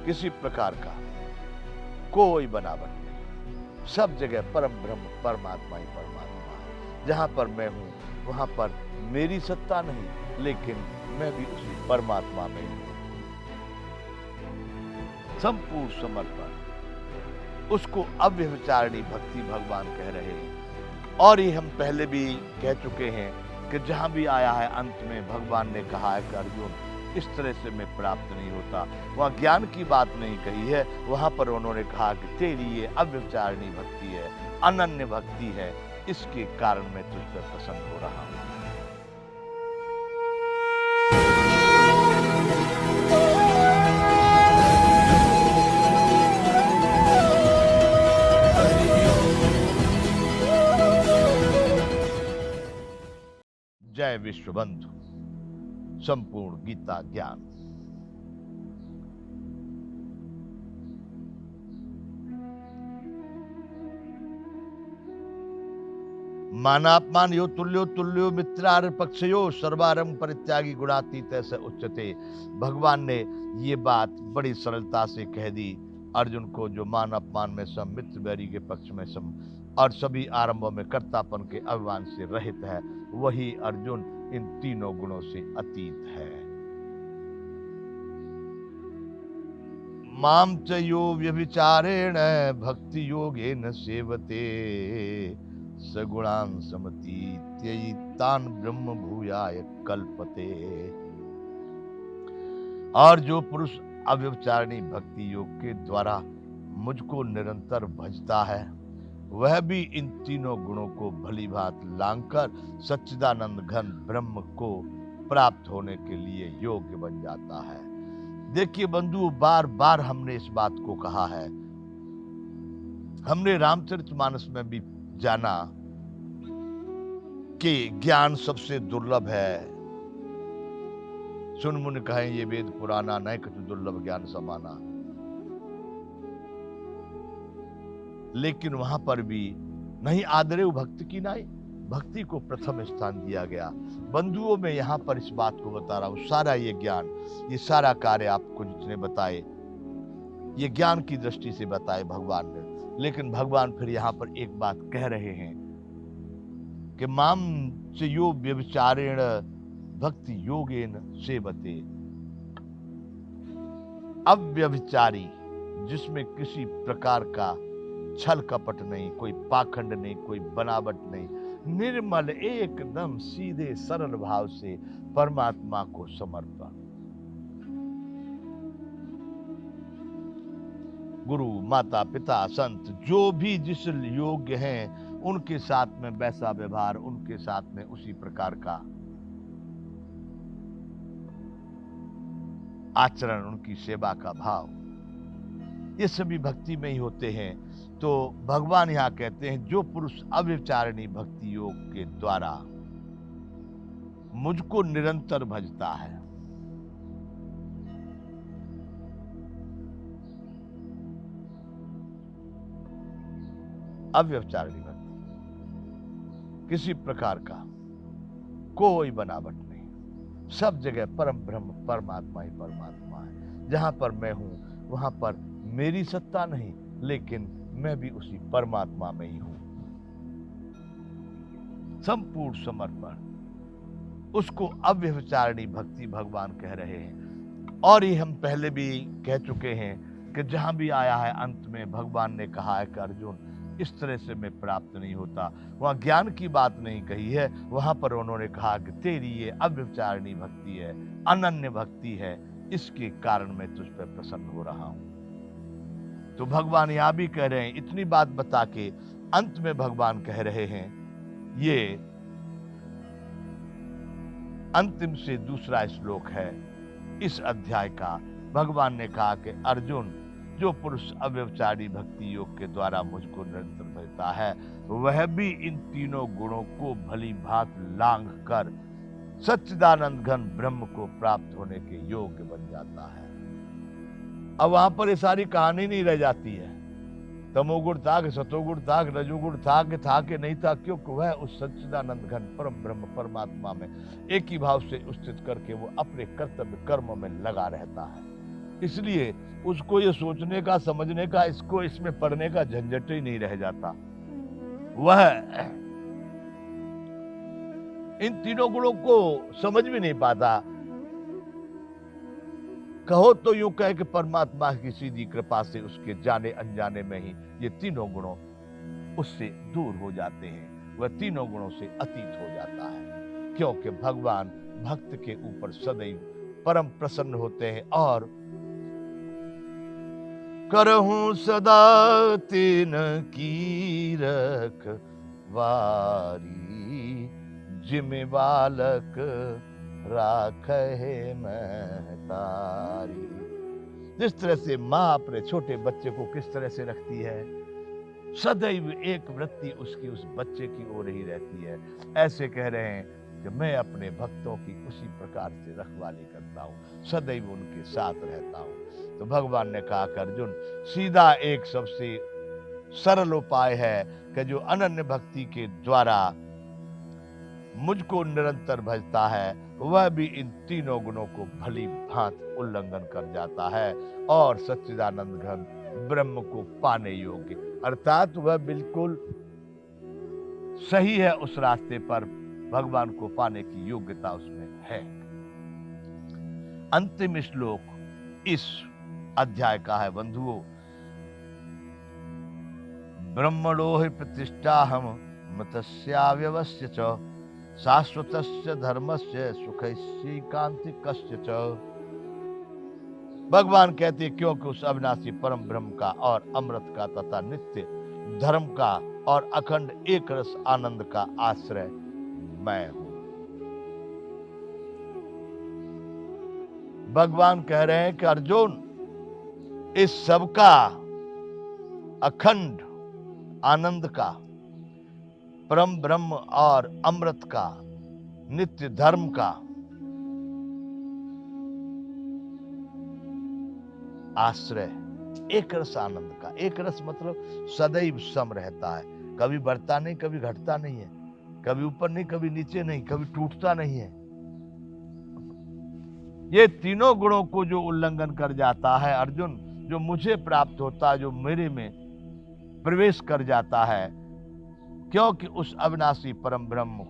किसी प्रकार का कोई बनावट नहीं। सब जगह परम ब्रह्म परमात्मा ही परमात्मा है। जहां पर मैं हूं वहां पर मेरी सत्ता नहीं, लेकिन मैं भी उसी परमात्मा में हूं। संपूर्ण समर्पण, उसको अव्यभिचारिणी भक्ति भगवान कह रहे हैं। और ये हम पहले भी कह चुके हैं कि जहां भी आया है अंत में भगवान ने कहा है कि अर्जुन, इस तरह से मैं प्राप्त नहीं होता। वहां ज्ञान की बात नहीं कही है, वहां पर उन्होंने कहा कि तेरी ये अव्यभिचारिणी भक्ति है, अनन्य भक्ति है, इसके कारण मैं तुझ पर प्रसन्न हो रहा हूं। जय विश्वबंधु, संपूर्ण गीता ज्ञान। मानापमान यो तुल्यो तुल्यो मित्रार पक्षयो सर्वारंग परित्यागी गुणातीत से उच्चते। भगवान ने ये बात बड़ी सरलता से कह दी अर्जुन को, जो मान अपमान में सम, मित्र बैरी के पक्ष में सम और सभी आरंभों में कर्तापन के अभिमान से रहित है, वही अर्जुन इन तीनों गुणों से अतीत है। माम च यो व्यभिचारेण भक्ति योगेन सेवते सगुणान समतीत्ययितान ब्रह्म भूयाय कल्पते। और जो पुरुष अव्यभिचारिणी भक्ति योग के द्वारा मुझको निरंतर भजता है, वह भी इन तीनों गुणों को भली भांति लांघकर सच्चिदानंद घन ब्रह्म को प्राप्त होने के लिए योग्य बन जाता है। देखिए बंधु, बार बार हमने इस बात को कहा है। हमने रामचरितमानस में भी जाना कि ज्ञान सबसे दुर्लभ है। सुन मुनि कहें ये वेद पुराना, नहीं कछु दुर्लभ ज्ञान समाना। लेकिन वहां पर भी नहीं आदरेव भक्ति की नाई, भक्ति को प्रथम स्थान दिया गया। बंधुओं में यहां पर इस बात को बता रहा हूं, सारा ये ज्ञान, ये सारा कार्य आपको जितने बताए, ये ज्ञान की दृष्टि से बताए भगवान ने। लेकिन भगवान फिर यहां पर एक बात कह रहे हैं कि माम से यो व्यभिचारेण भक्ति योगेन सेवते। अव्यभिचारी, जिसमें किसी प्रकार का छल कपट नहीं, कोई पाखंड नहीं, कोई बनावट नहीं, निर्मल एकदम सीधे सरल भाव से परमात्मा को समर्पण। गुरु माता पिता संत जो भी जिस योग्य हैं उनके साथ में वैसा व्यवहार, उनके साथ में उसी प्रकार का आचरण, उनकी सेवा का भाव, ये सभी भक्ति में ही होते हैं। तो भगवान यहां कहते हैं जो पुरुष अव्यभिचारिणी भक्ति योग के द्वारा मुझको निरंतर भजता है, अव्यभिचारिणी भक्ति, किसी प्रकार का कोई बनावट नहीं। सब जगह परम ब्रह्म परमात्मा ही परमात्मा है। जहां पर मैं हूं वहां पर मेरी सत्ता नहीं, लेकिन मैं भी उसी परमात्मा में ही हूं। संपूर्ण समर्पण, उसको अव्यभिचारिणी भक्ति भगवान कह रहे हैं। और ये हम पहले भी कह चुके हैं कि जहां भी आया है अंत में भगवान ने कहा है कि अर्जुन, इस तरह से मैं प्राप्त नहीं होता। वहां ज्ञान की बात नहीं कही है, वहां पर उन्होंने कहा कि तेरी ये अव्यभिचारिणी भक्ति है, अनन्य भक्ति है, इसके कारण मैं तुझ पर प्रसन्न हो रहा हूं। तो भगवान यहां भी कह रहे हैं, इतनी बात बता के अंत में भगवान कह रहे हैं, ये अंतिम से दूसरा श्लोक है इस अध्याय का। भगवान ने कहा कि अर्जुन, जो पुरुष अव्यभिचारिणी भक्ति योग के द्वारा मुझको निरंतर भजता है, वह भी इन तीनों गुणों को भली भांति लांघ कर सच्चिदानंद घन ब्रह्म को प्राप्त होने के योग्य बन जाता है। अब वहां पर ये सारी कहानी नहीं रह जाती है, तमोगुण था कि सतोगुण था कि रजोगुण था कि नहीं था, क्योंकि वह उस सच्चिदानंद घन परम ब्रह्म परमात्मा में एक ही भाव से स्थित करके वो अपने कर्तव्य कर्मों में लगा रहता है। इसलिए उसको ये सोचने का, समझने का, इसको इसमें पढ़ने का झंझट ही नहीं रह जाता। वह इन तीनों गुणों को समझ भी नहीं पाता। कहो तो यूं कहे कि परमात्मा की सीधी कृपा से उसके जाने अनजाने में ही ये तीनों गुणों उससे दूर हो जाते हैं, वह तीनों गुणों से अतीत हो जाता है, क्योंकि भगवान भक्त के ऊपर सदैव परम प्रसन्न होते हैं। और करहूं सदा तीन की रखवारी, जिमि बालक राखे महतारी। जिस तरह से माँ अपने छोटे बच्चे को किस तरह से रखती है, सदैव एक वृत्ति उसकी उस बच्चे की ओर ही रहती है। ऐसे कह रहे हैं कि मैं अपने भक्तों की उसी प्रकार से रखवाली करता हूँ, सदैव उनके साथ रहता हूँ। तो भगवान ने कहा कि अर्जुन, सीधा एक सबसे सरल उपाय है कि जो अनन्य भक्ति के द्वारा मुझको निरंतर भजता है, वह भी इन तीनों गुणों को भली भांति उल्लंघन कर जाता है और सच्चिदानंद घन ब्रह्म को पाने योग्य, अर्थात वह बिल्कुल सही है उस रास्ते पर, भगवान को पाने की योग्यता उसमें है। अंतिम श्लोक इस अध्याय का है बंधुओं, ब्रह्मणो हि प्रतिष्ठाहम मतस्याव्यवस्य च, शाश्वतस्य धर्मस्य सुखैकांतिकस्य च। भगवान कहते हैं क्योंकि उस अविनाशी परम ब्रह्म का और अमृत का तथा नित्य धर्म का और अखंड एक रस आनंद का आश्रय मैं हूं। भगवान कह रहे हैं कि अर्जुन, इस सब का अखंड आनंद का, परम ब्रह्म और अमृत का, नित्य धर्म का आश्रय एक रस आनंद का। एक रस मतलब सदैव सम रहता है, कभी बढ़ता नहीं, कभी घटता नहीं है, कभी ऊपर नहीं, कभी नीचे नहीं, कभी टूटता नहीं है। ये तीनों गुणों को जो उल्लंघन कर जाता है अर्जुन, जो मुझे प्राप्त होता है, जो मेरे में प्रवेश कर जाता है, क्योंकि उस अविनाशी परम ब्रह्म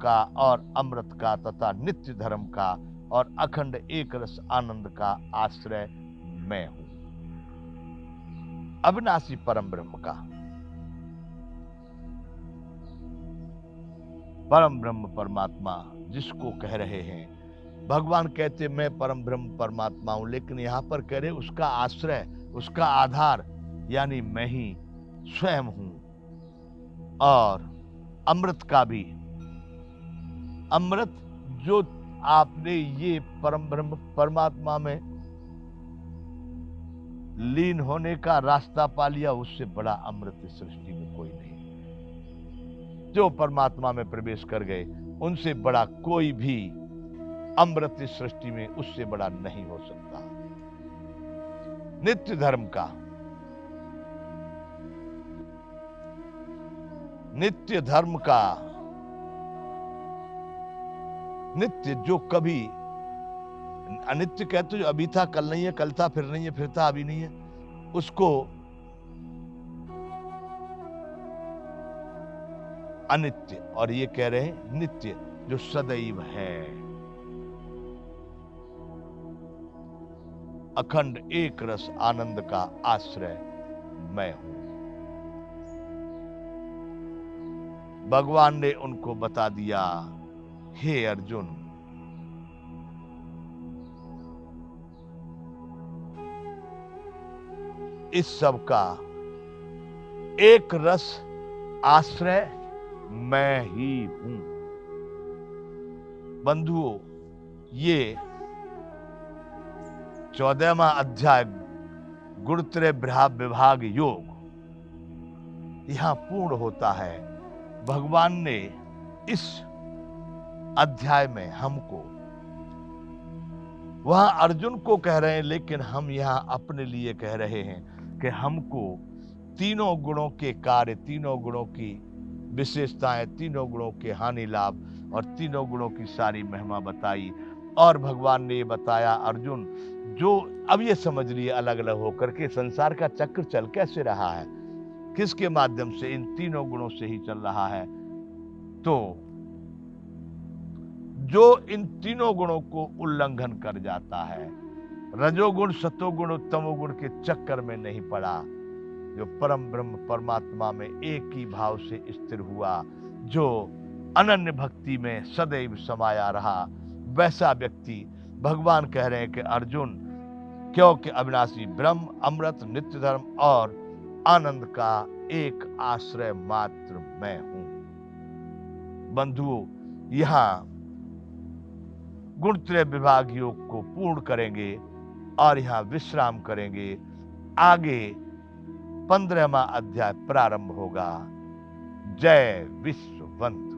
का और अमृत का तथा नित्य धर्म का और अखंड एक रस आनंद का आश्रय मैं हूं। अविनाशी परम ब्रह्म का, परम ब्रह्म परमात्मा जिसको कह रहे हैं, भगवान कहते मैं परम ब्रह्म परमात्मा हूं, लेकिन यहां पर कह रहे उसका आश्रय, उसका आधार यानी मैं ही स्वयं हूं। और अमृत का भी, अमृत जो आपने ये परम ब्रह्म परमात्मा में लीन होने का रास्ता पा लिया, उससे बड़ा अमृत इस सृष्टि में कोई नहीं। जो परमात्मा में प्रवेश कर गए, उनसे बड़ा कोई भी अमृत इस सृष्टि में उससे बड़ा नहीं हो सकता। नित्य धर्म का, नित्य धर्म का, नित्य जो कभी अनित्य कहते, जो अभी था कल नहीं है, कल था फिर नहीं है, फिर था अभी नहीं है, उसको अनित्य। और ये कह रहे हैं नित्य, जो सदैव है, अखंड एक रस आनंद का आश्रय मैं हूं। भगवान ने उनको बता दिया, हे अर्जुन, इस सब का एक रस आश्रय मैं ही हूं। बंधुओं, ये 14वां अध्याय गुणत्रय विभाग योग यहां पूर्ण होता है। भगवान ने इस अध्याय में हमको, वहां अर्जुन को कह रहे हैं, लेकिन हम यहां अपने लिए कह रहे हैं कि हमको तीनों गुणों के कार्य, तीनों गुणों की विशेषताएं, तीनों गुणों के हानि लाभ और तीनों गुणों की सारी महिमा बताई। और भगवान ने ये बताया, अर्जुन जो अब ये समझ लिए अलग अलग होकर के संसार का चक्र चल कैसे रहा है, किसके माध्यम से, इन तीनों गुणों से ही चल रहा है। तो जो इन तीनों गुणों को उल्लंघन कर जाता है, रजोगुण सतोगुण और तमोगुण के चक्कर में नहीं पड़ा, जो परम ब्रह्म परमात्मा में एक ही भाव से स्थिर हुआ, जो अनन्य भक्ति में सदैव समाया रहा, वैसा व्यक्ति भगवान कह रहे हैं कि अर्जुन, क्योंकि अविनाशी ब्रह्म, अमृत, नित्य धर्म और आनंद का एक आश्रय मात्र मैं हूं। बंधुओं, यहां गुणत्रय विभाग योग को पूर्ण करेंगे और यहां विश्राम करेंगे। आगे 15वां अध्याय प्रारंभ होगा। जय विश्ववंत।